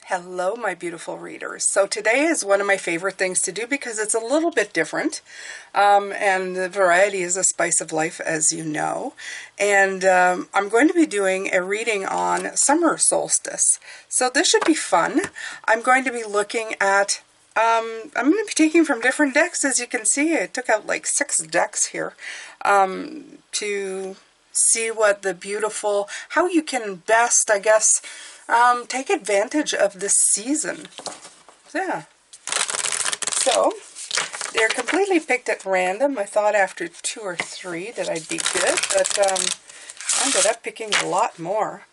Hello, my beautiful readers. So today is one of my favorite things to do because it's a little bit different. And the variety is a spice of life, as you know. And I'm going to be doing a reading on summer solstice. So this should be fun. I'm going to be looking at, I'm going to be taking from different decks. As you can see, I took out like 6 decks here to see what the beautiful, how you can best, I guess, take advantage of this season. Yeah. So, they're completely picked at random. I thought after 2 or 3 that I'd be good, but I ended up picking a lot more.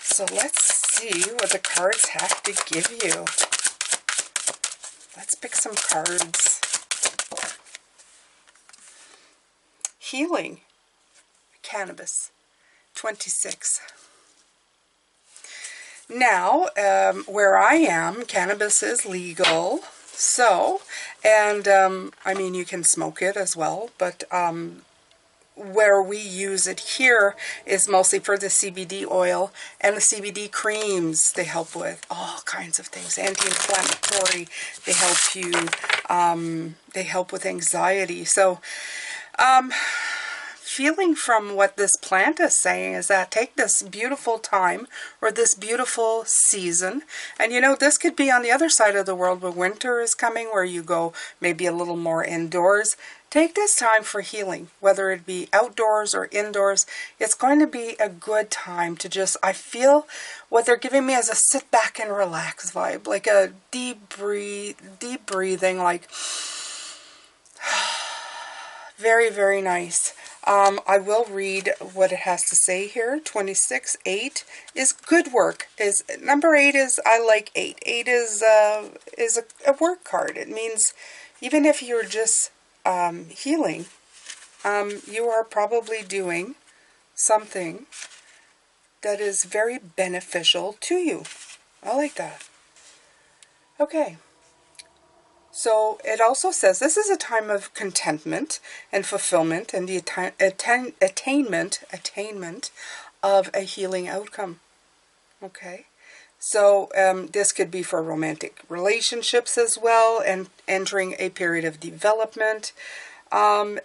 So let's see what the cards have to give you. Let's pick some cards. Healing, cannabis, 26. Now, where I am, cannabis is legal. So, and I mean, you can smoke it as well, but where we use it here is mostly for the CBD oil and the CBD creams. They help with all kinds of things, anti-inflammatory. They help you, they help with anxiety. So, feeling from what this plant is saying is that take this beautiful time or this beautiful season, and you know, this could be on the other side of the world where winter is coming, where you go maybe a little more indoors. Take this time for healing, whether it be outdoors or indoors. It's going to be a good time to just, I feel what they're giving me is a sit back and relax vibe, like a deep breathing, like very, very nice. I will read what it has to say here. 26, 8 is good work. Number 8 is, I like 8. 8 is a work card. It means even if you're just healing, you are probably doing something that is very beneficial to you. I like that. Okay. So it also says this is a time of contentment and fulfillment and the attainment of a healing outcome. Okay. So this could be for romantic relationships as well, and entering a period of development. And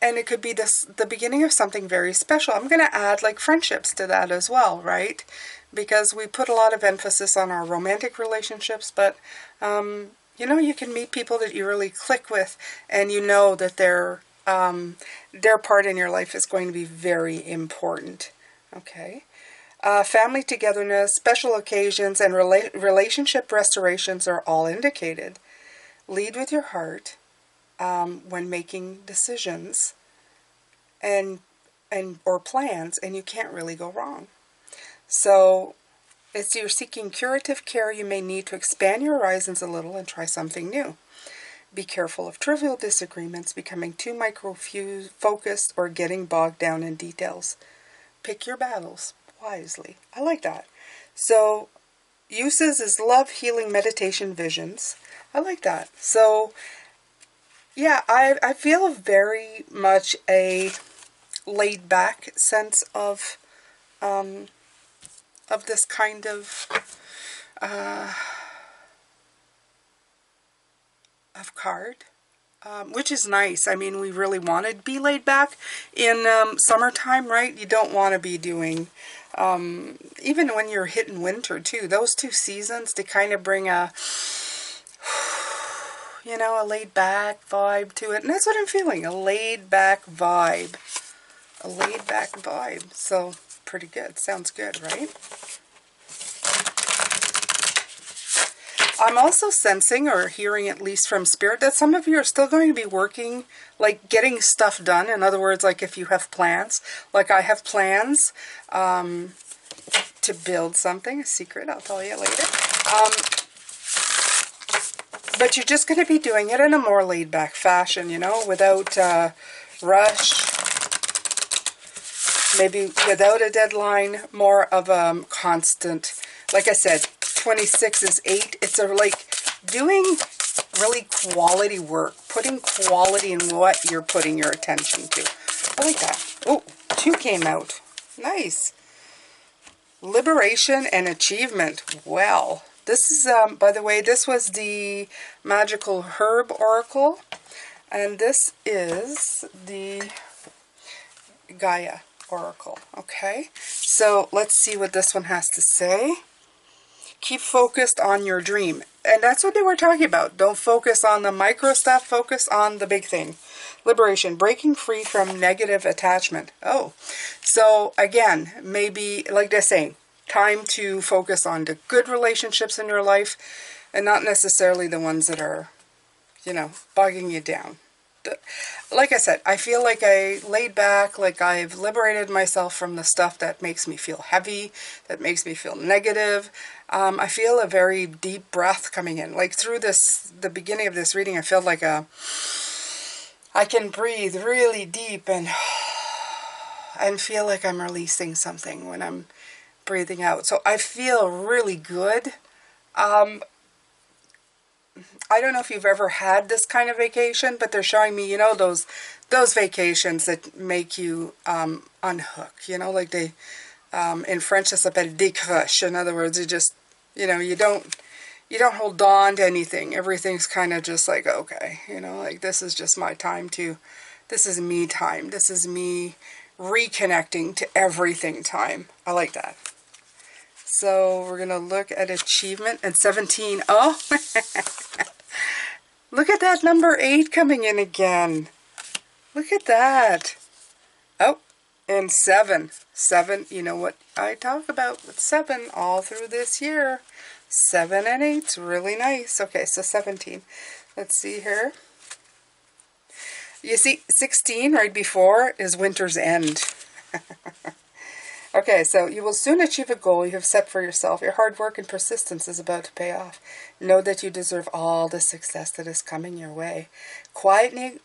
it could be the beginning of something very special. I'm going to add like friendships to that as well, right? Because we put a lot of emphasis on our romantic relationships, but you know, you can meet people that you really click with, and you know that their part in your life is going to be very important. Okay. Family togetherness, special occasions, and relationship restorations are all indicated. Lead with your heart when making decisions or plans, and you can't really go wrong. So, as you're seeking curative care, you may need to expand your horizons a little and try something new. Be careful of trivial disagreements, becoming too micro-focused, or getting bogged down in details. Pick your battles wisely. I like that. So, uses is love, healing, meditation, visions. I like that. So, yeah, I feel very much a laid-back sense of this kind of card, which is nice. I mean, we really want to be laid back in summertime, right? You don't want to be doing, even when you're hitting winter too, those 2 seasons, they kind of bring a, you know, a laid back vibe to it. And that's what I'm feeling, a laid back vibe. A laid back vibe. So, pretty good. Sounds good, right? I'm also sensing or hearing, at least from Spirit, that some of you are still going to be working, like getting stuff done. In other words, like if you have plans, like I have plans to build something, a secret, I'll tell you later. But you're just going to be doing it in a more laid back fashion, you know, without rush. Maybe without a deadline, more of a constant, like I said, 26 is 8. It's like doing really quality work, putting quality in what you're putting your attention to. I like that. Oh, 2 came out. Nice. Liberation and achievement. Well, this is, by the way, this was the Magical Herb Oracle. And this is the Gaia Oracle. Okay, so let's see what this one has to say. Keep focused on your dream. And that's what they were talking about. Don't focus on the micro stuff, focus on the big thing. Liberation, breaking free from negative attachment. Oh, so again, maybe, like they're saying, time to focus on the good relationships in your life and not necessarily the ones that are, you know, bogging you down. Like I said, I feel like I laid back, like I've liberated myself from the stuff that makes me feel heavy, that makes me feel negative. I feel a very deep breath coming in. Like through the beginning of this reading, I felt like I can breathe really deep and feel like I'm releasing something when I'm breathing out. So I feel really good. I don't know if you've ever had this kind of vacation, but they're showing me, you know, those vacations that make you unhook. You know, like they, in French, ça s'appelle décroche. In other words, you just, you know, you don't hold on to anything. Everything's kind of just like, okay, you know, like this is just my time to, this is me time. This is me reconnecting to everything time. I like that. So we're going to look at achievement and 17. Oh, look at that number 8 coming in again. Look at that. Oh, and 7. 7, you know what I talk about with 7 all through this year. 7 and 8's really nice. Okay, so 17. Let's see here. You see, 16 right before is winter's end. Okay, so you will soon achieve a goal you have set for yourself. Your hard work and persistence is about to pay off. Know that you deserve all the success that is coming your way. Quietly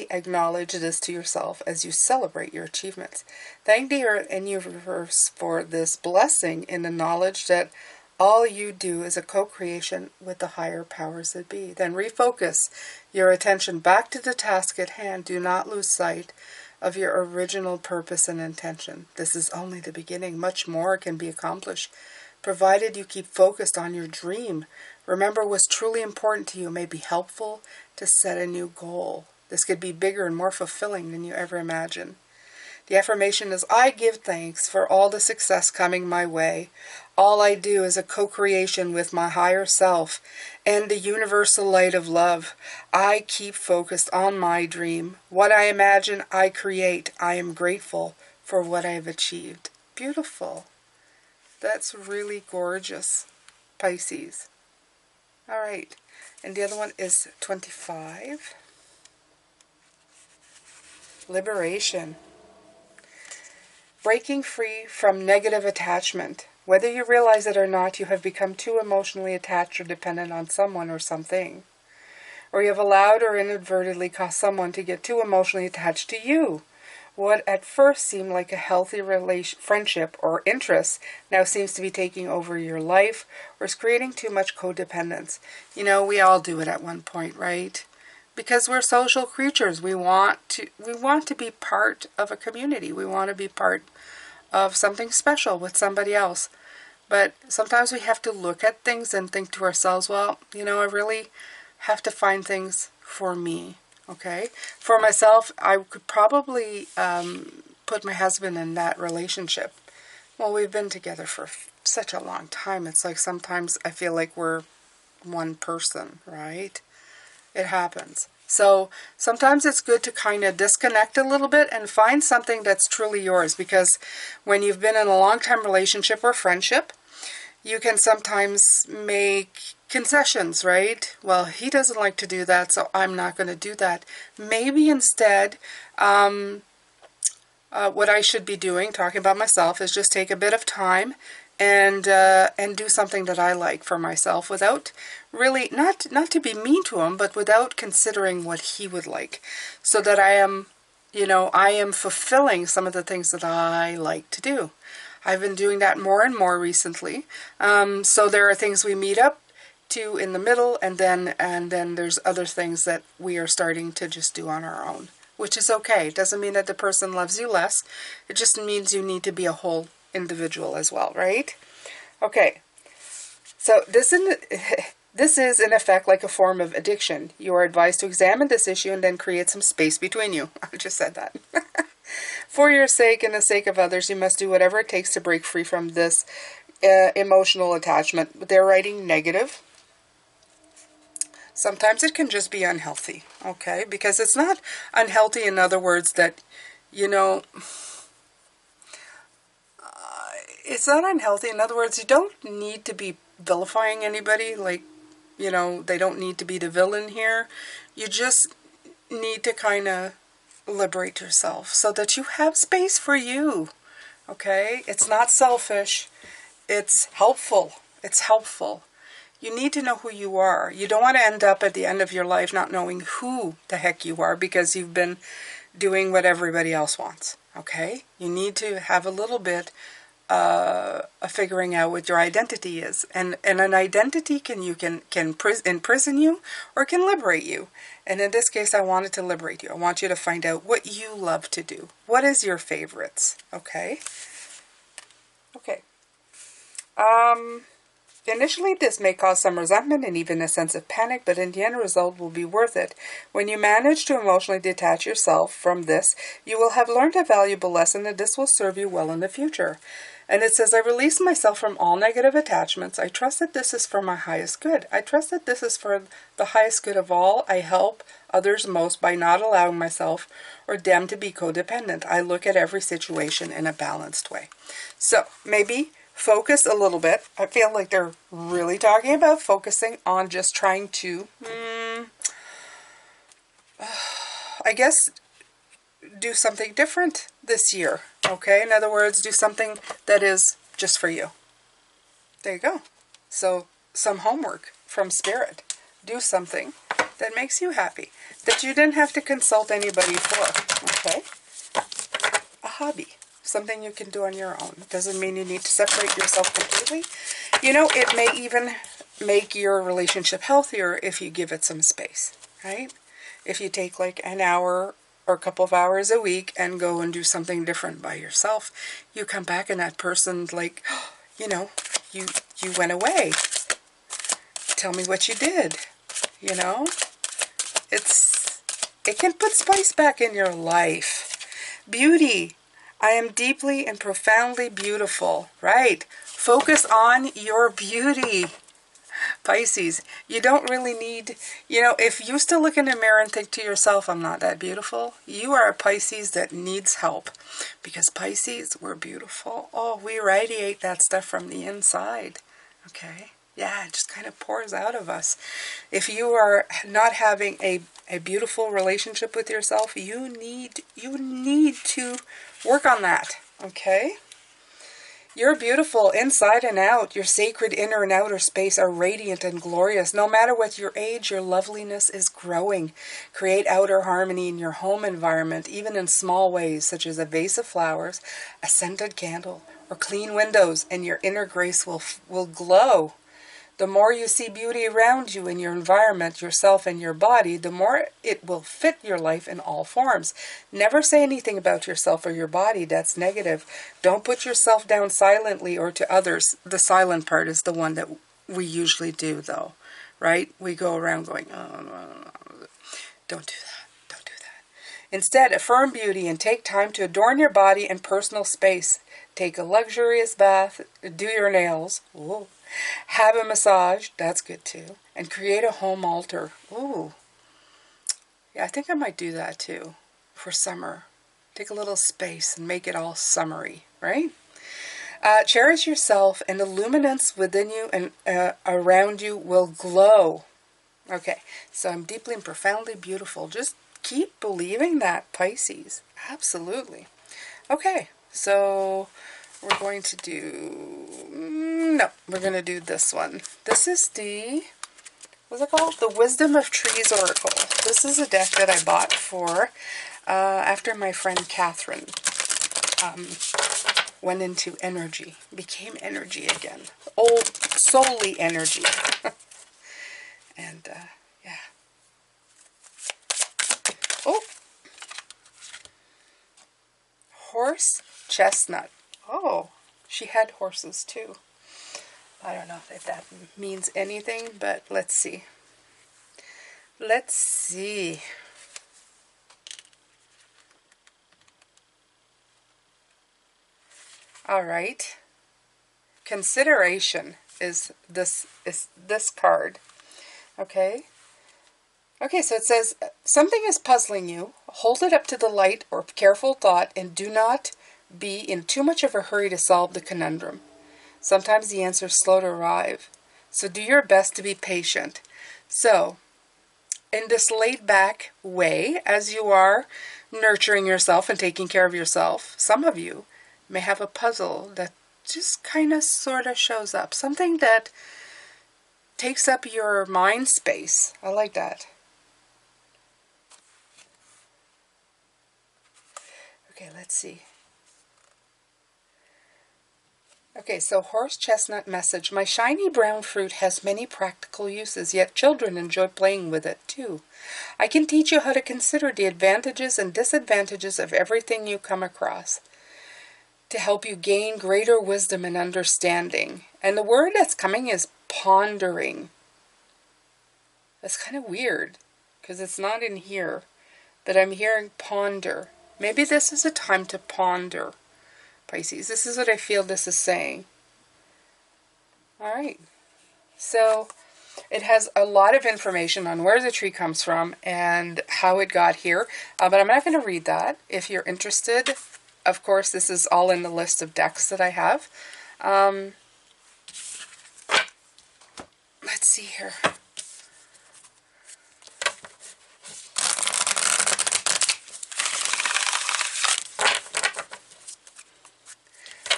acknowledge this to yourself as you celebrate your achievements. Thank the earth and universe for this blessing in the knowledge that all you do is a co-creation with the higher powers that be. Then refocus your attention back to the task at hand. Do not lose sight of your original purpose and intention. This is only the beginning. Much more can be accomplished, provided you keep focused on your dream. Remember, what's truly important to you may be helpful to set a new goal. This could be bigger and more fulfilling than you ever imagined. The affirmation is, I give thanks for all the success coming my way. All I do is a co-creation with my higher self and the universal light of love. I keep focused on my dream. What I imagine, I create. I am grateful for what I have achieved. Beautiful. That's really gorgeous, Pisces. All right. And the other one is 25. Liberation. Breaking free from negative attachment. Whether you realize it or not, you have become too emotionally attached or dependent on someone or something. Or you have allowed or inadvertently caused someone to get too emotionally attached to you. What at first seemed like a healthy friendship or interest now seems to be taking over your life or is creating too much codependence. You know, we all do it at one point, right? Because we're social creatures. We want to be part of a community. We want to be part of something special with somebody else. But sometimes we have to look at things and think to ourselves, well, you know, I really have to find things for me. Okay? For myself, I could probably put my husband in that relationship. Well, we've been together for such a long time. It's like sometimes I feel like we're one person, right? It happens. So sometimes it's good to kind of disconnect a little bit and find something that's truly yours, because when you've been in a long-term relationship or friendship, you can sometimes make concessions, right? Well, he doesn't like to do that, so I'm not going to do that. Maybe instead, what I should be doing, talking about myself, is just take a bit of time and do something that I like for myself without really, not to be mean to him, but without considering what he would like, so that I am, you know, I am fulfilling some of the things that I like to do. I've been doing that more and more recently. So there are things we meet up two in the middle, and then there's other things that we are starting to just do on our own, which is okay. It doesn't mean that the person loves you less. It just means you need to be a whole individual as well, right? Okay. So this is in effect like a form of addiction. You are advised to examine this issue and then create some space between you. I just said that. For your sake and the sake of others, you must do whatever it takes to break free from this emotional attachment. They're writing negative. Sometimes it can just be unhealthy, okay? Because it's not unhealthy, in other words, that, you know, it's not unhealthy. In other words, you don't need to be vilifying anybody. Like, you know, they don't need to be the villain here. You just need to kind of liberate yourself so that you have space for you, okay? It's not selfish. It's helpful. It's helpful. You need to know who you are. You don't want to end up at the end of your life not knowing who the heck you are because you've been doing what everybody else wants, okay? You need to have a little bit of figuring out what your identity is. And an identity can imprison you or can liberate you. And in this case, I wanted to liberate you. I want you to find out what you love to do. What is your favorites, okay? Okay. Initially, this may cause some resentment and even a sense of panic, but in the end result will be worth it. When you manage to emotionally detach yourself from this, you will have learned a valuable lesson, and this will serve you well in the future. And it says, I release myself from all negative attachments. I trust that this is for my highest good. I trust that this is for the highest good of all. I help others most by not allowing myself or them to be codependent. I look at every situation in a balanced way. So, maybe focus a little bit. I feel like they're really talking about focusing on just trying to, I guess, do something different this year. Okay? In other words, do something that is just for you. There you go. So, some homework from Spirit. Do something that makes you happy, that you didn't have to consult anybody for. Okay? A hobby. Something you can do on your own. Doesn't mean you need to separate yourself completely. You know, it may even make your relationship healthier if you give it some space, right? If you take like an hour or a couple of hours a week and go and do something different by yourself, you come back and that person's like, you know, you went away. Tell me what you did, you know? It can put spice back in your life. Beauty. I am deeply and profoundly beautiful. Right. Focus on your beauty. Pisces, you don't really need, you know, if you still look in the mirror and think to yourself, I'm not that beautiful, you are a Pisces that needs help. Because Pisces, we're beautiful. Oh, we radiate that stuff from the inside. Okay. Yeah, it just kind of pours out of us. If you are not having a beautiful relationship with yourself, you need to work on that, okay? You're beautiful inside and out. Your sacred inner and outer space are radiant and glorious. No matter what your age, your loveliness is growing. Create outer harmony in your home environment, even in small ways, such as a vase of flowers, a scented candle, or clean windows, and your inner grace will glow. The more you see beauty around you in your environment, yourself, and your body, the more it will fit your life in all forms. Never say anything about yourself or your body that's negative. Don't put yourself down silently or to others. The silent part is the one that we usually do, though, right? We go around going, oh, no. Don't do that. Don't do that. Instead, affirm beauty and take time to adorn your body and personal space. Take a luxurious bath, do your nails. Ooh. Have a massage, that's good too. And create a home altar. Ooh. Yeah, I think I might do that too for summer. Take a little space and make it all summery, right? Cherish yourself, and the luminance within you and around you will glow. Okay, so I'm deeply and profoundly beautiful. Just keep believing that, Pisces. Absolutely. Okay, so we're going to do, we're going to do this one. This is the, what's it called? The Wisdom of Trees Oracle. This is a deck that I bought for, after my friend Catherine went into energy, became energy again. Solely energy. And, yeah. Oh! Horse chestnut. Oh, she had horses too. I don't know if that means anything, but let's see. Let's see. All right. Consideration is this card. Okay. Okay, so it says something is puzzling you. Hold it up to the light or careful thought and do not be in too much of a hurry to solve the conundrum. Sometimes the answer is slow to arrive. So do your best to be patient. So, in this laid back way, as you are nurturing yourself and taking care of yourself, some of you may have a puzzle that just kind of sort of shows up. Something that takes up your mind space. I like that. Okay, let's see. Okay, so horse chestnut message. My shiny brown fruit has many practical uses, yet children enjoy playing with it too. I can teach you how to consider the advantages and disadvantages of everything you come across to help you gain greater wisdom and understanding. And the word that's coming is pondering. That's kind of weird because it's not in here, but I'm hearing ponder. Maybe this is a time to ponder. Pisces. This is what I feel this is saying. All right. So it has a lot of information on where the tree comes from and how it got here. But I'm not going to read that. If you're interested, of course, this is all in the list of decks that I have. Let's see here.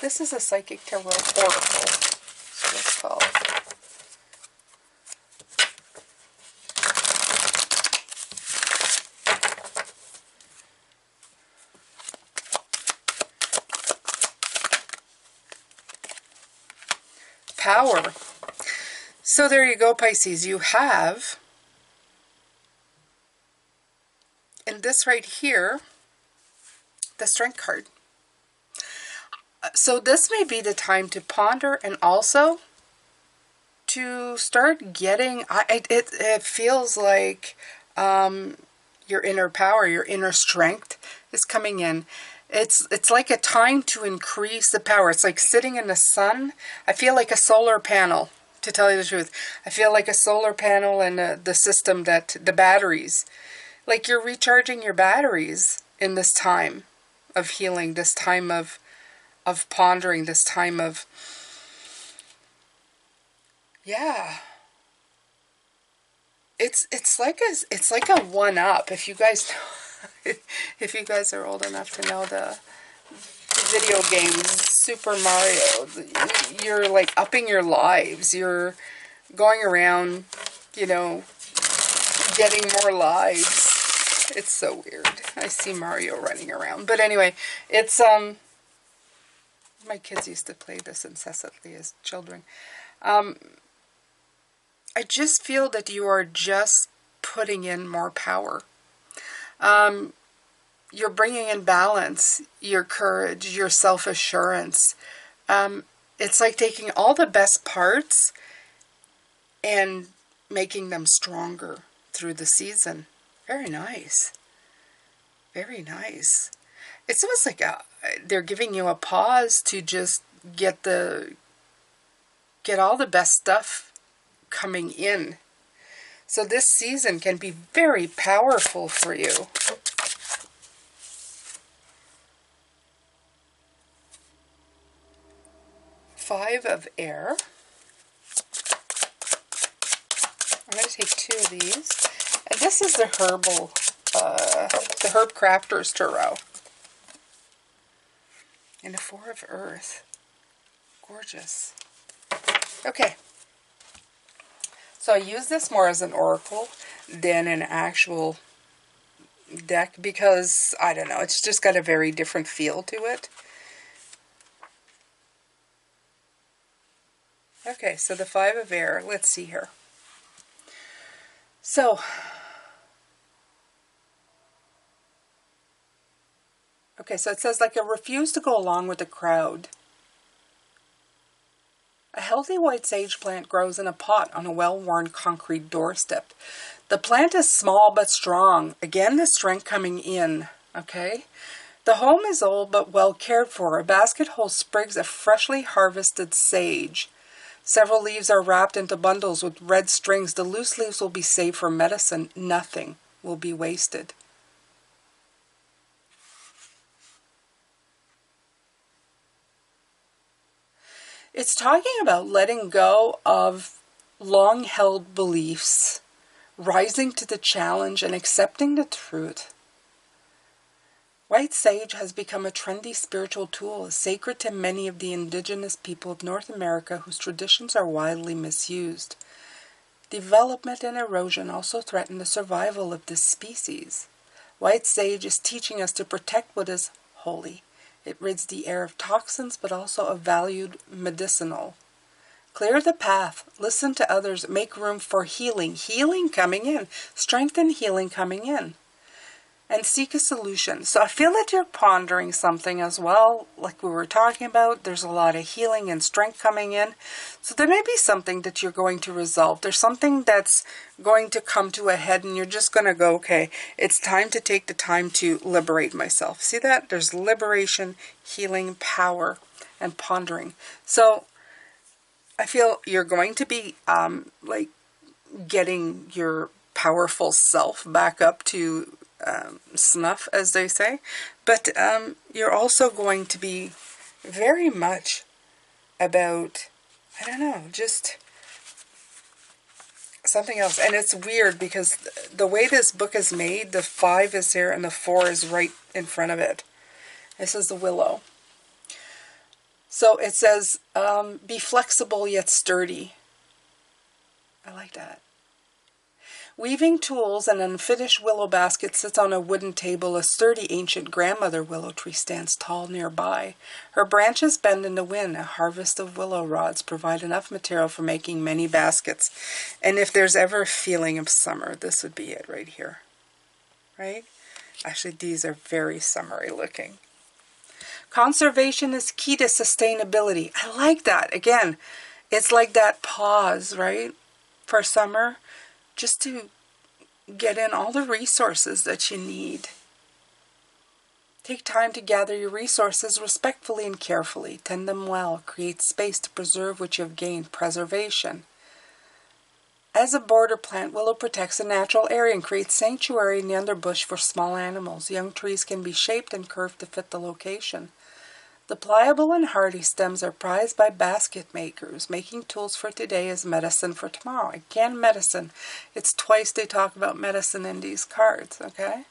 This is a Psychic Tarot Oracle. That's what it's called. Power. So there you go, Pisces. You have, in this right here, the Strength card. So this may be the time to ponder and also to start getting, it feels like your inner power, your inner strength is coming in. It's like a time to increase the power. It's like sitting in the sun. I feel like a solar panel, to tell you the truth. I feel like a solar panel and the system that, the batteries. Like you're recharging your batteries in this time of healing, this time of pondering, this time of, yeah. It's like a one up. If you guys know, if you guys are old enough to know the video games, Super Mario, you're like upping your lives. You're going around, you know, getting more lives. It's so weird. I see Mario running around. But anyway, it's my kids used to play this incessantly as children. I just feel that you are just putting in more power. You're bringing in balance, your courage, your self-assurance. It's like taking all the best parts and making them stronger through the season. Very nice. Very nice. It's almost like they're giving you a pause to just get all the best stuff coming in. So this season can be very powerful for you. Five of Air. I'm going to take two of these. And this is the the Herb Crafter's Tarot. And a Four of Earth. Gorgeous. Okay. So I use this more as an oracle than an actual deck because, I don't know, it's just got a very different feel to it. Okay, so the Five of Air, let's see here. So, okay, so it says like a refuse to go along with the crowd. A healthy white sage plant grows in a pot on a well-worn concrete doorstep. The plant is small but strong. Again, the strength coming in, okay? The home is old but well cared for. A basket holds sprigs of freshly harvested sage. Several leaves are wrapped into bundles with red strings. The loose leaves will be saved for medicine. Nothing will be wasted. It's talking about letting go of long-held beliefs, rising to the challenge, and accepting the truth. White sage has become a trendy spiritual tool, sacred to many of the indigenous people of North America whose traditions are widely misused. Development and erosion also threaten the survival of this species. White sage is teaching us to protect what is holy. It rids the air of toxins, but also of valued medicinal. Clear the path, listen to others, make room for healing. Healing coming in, strength and healing coming in. And seek a solution. So I feel that you're pondering something as well, like we were talking about. There's a lot of healing and strength coming in. So there may be something that you're going to resolve. There's something that's going to come to a head and you're just going to go, okay, it's time to take the time to liberate myself. See that? There's liberation, healing, power, and pondering. So I feel you're going to be like getting your powerful self back up to snuff, as they say, but you're also going to be very much about, I don't know, just something else. And it's weird because the way this book is made, the 5 is here and the 4 is right in front of it. This is the willow. So it says, be flexible yet sturdy. I like that. Weaving tools and an unfinished willow basket sits on a wooden table. A sturdy ancient grandmother willow tree stands tall nearby. Her branches bend in the wind. A harvest of willow rods provide enough material for making many baskets. And if there's ever a feeling of summer, this would be it right here. Right? Actually, these are very summery looking. Conservation is key to sustainability. I like that. Again, it's like that pause, right? For summer. Just to get in all the resources that you need. Take time to gather your resources respectfully and carefully. Tend them well. Create space to preserve what you have gained. Preservation. As a border plant, willow protects a natural area and creates sanctuary in the underbush for small animals. Young trees can be shaped and curved to fit the location. The pliable and hardy stems are prized by basket makers, making tools for today as medicine for tomorrow. Again, medicine. It's twice they talk about medicine in these cards, okay?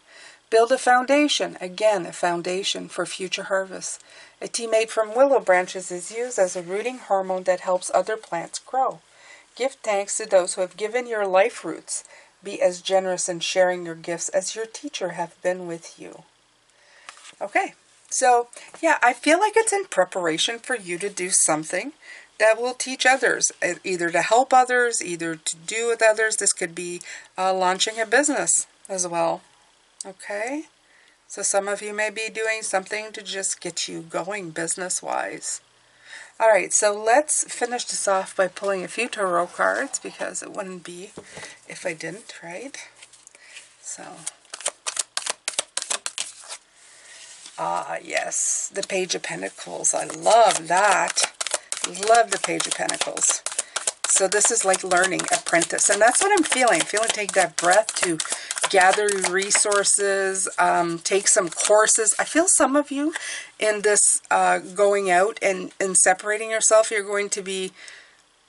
Build a foundation. Again, a foundation for future harvests. A tea made from willow branches is used as a rooting hormone that helps other plants grow. Give thanks to those who have given your life roots. Be as generous in sharing your gifts as your teacher have been with you. Okay. So, yeah, I feel like it's in preparation for you to do something that will teach others, either to help others, either to do with others. This could be launching a business as well, okay? So some of you may be doing something to just get you going business-wise. All right, so let's finish this off by pulling a few tarot cards because it wouldn't be if I didn't, right? So... yes, the Page of Pentacles. I love that. Love the Page of Pentacles. So this is like learning, apprentice. And that's what I'm feeling. I'm feeling take that breath to gather resources, take some courses. I feel some of you in this going out and separating yourself, you're going to be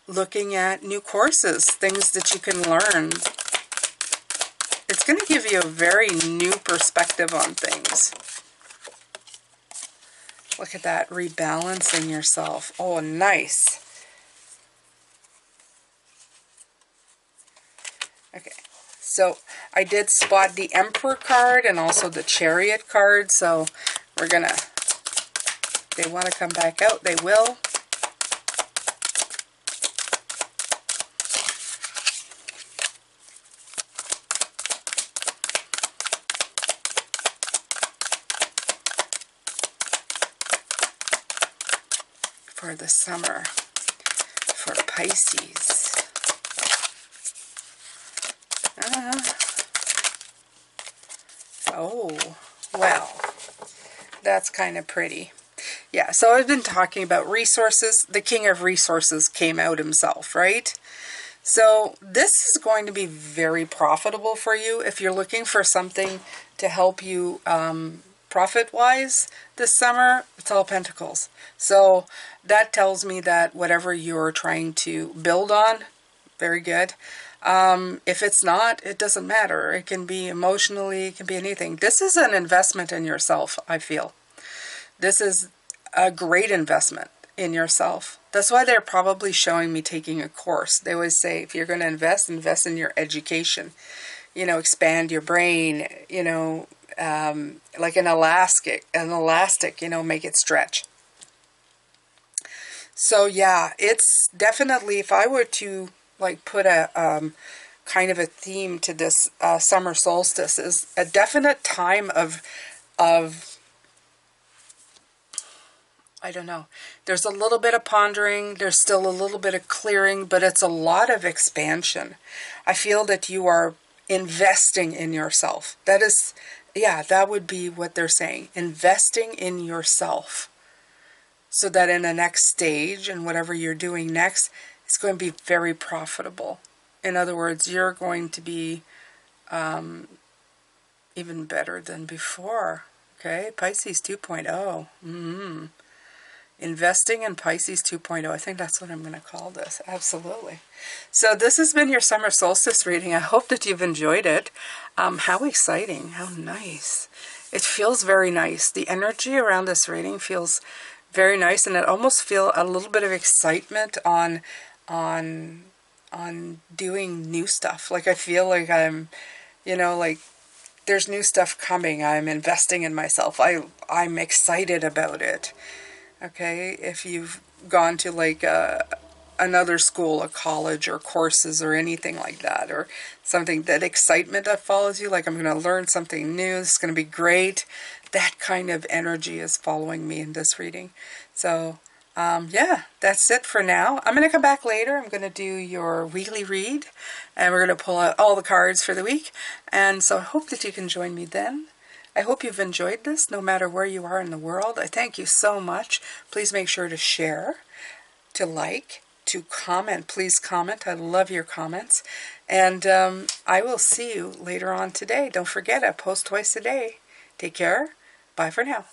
looking at new courses, things that you can learn. It's going to give you a very new perspective on things. Look at that, rebalancing yourself. Oh, nice. Okay, so I did spot the Emperor card and also the Chariot card, so we're going to, they want to come back out, they will. for the summer for Pisces. Oh, well, that's kind of pretty. Yeah, so I've been talking about resources. The King of Resources came out himself, right? So this is going to be very profitable for you if you're looking for something to help you profit-wise this summer. It's all Pentacles. So that tells me that whatever you're trying to build on, very good. If it's not, it doesn't matter. It can be emotionally, it can be anything. This is an investment in yourself, I feel. This is a great investment in yourself. That's why they're probably showing me taking a course. They always say, if you're going to invest, invest in your education. You know, expand your brain, you know, like an elastic, you know, make it stretch. So yeah, it's definitely, if I were to like put a kind of a theme to this summer solstice, is a definite time of I don't know. There's a little bit of pondering. There's still a little bit of clearing, but it's a lot of expansion. I feel that you are investing in yourself. That is, yeah, that would be what they're saying. Investing in yourself. So that in the next stage and whatever you're doing next, it's going to be very profitable. In other words, you're going to be even better than before. Okay, Pisces 2.0. Investing in Pisces 2.0. I think that's what I'm going to call this. Absolutely. So this has been your summer solstice reading. I hope that you've enjoyed it. How exciting. How nice. It feels very nice. The energy around this reading feels very nice, and I almost feel a little bit of excitement on doing new stuff. Like I feel like I'm, you know, like there's new stuff coming. I'm investing in myself. I'm excited about it. Okay, if you've gone to like another school, a college, or courses, or anything like that, or something, that excitement that follows you, like I'm going to learn something new, it's going to be great, that kind of energy is following me in this reading. So, yeah, that's it for now. I'm going to come back later. I'm going to do your weekly read, and we're going to pull out all the cards for the week, and so I hope that you can join me then. I hope you've enjoyed this, no matter where you are in the world. I thank you so much. Please make sure to share, to like, to comment. Please comment. I love your comments. And I will see you later on today. Don't forget, I post twice a day. Take care. Bye for now.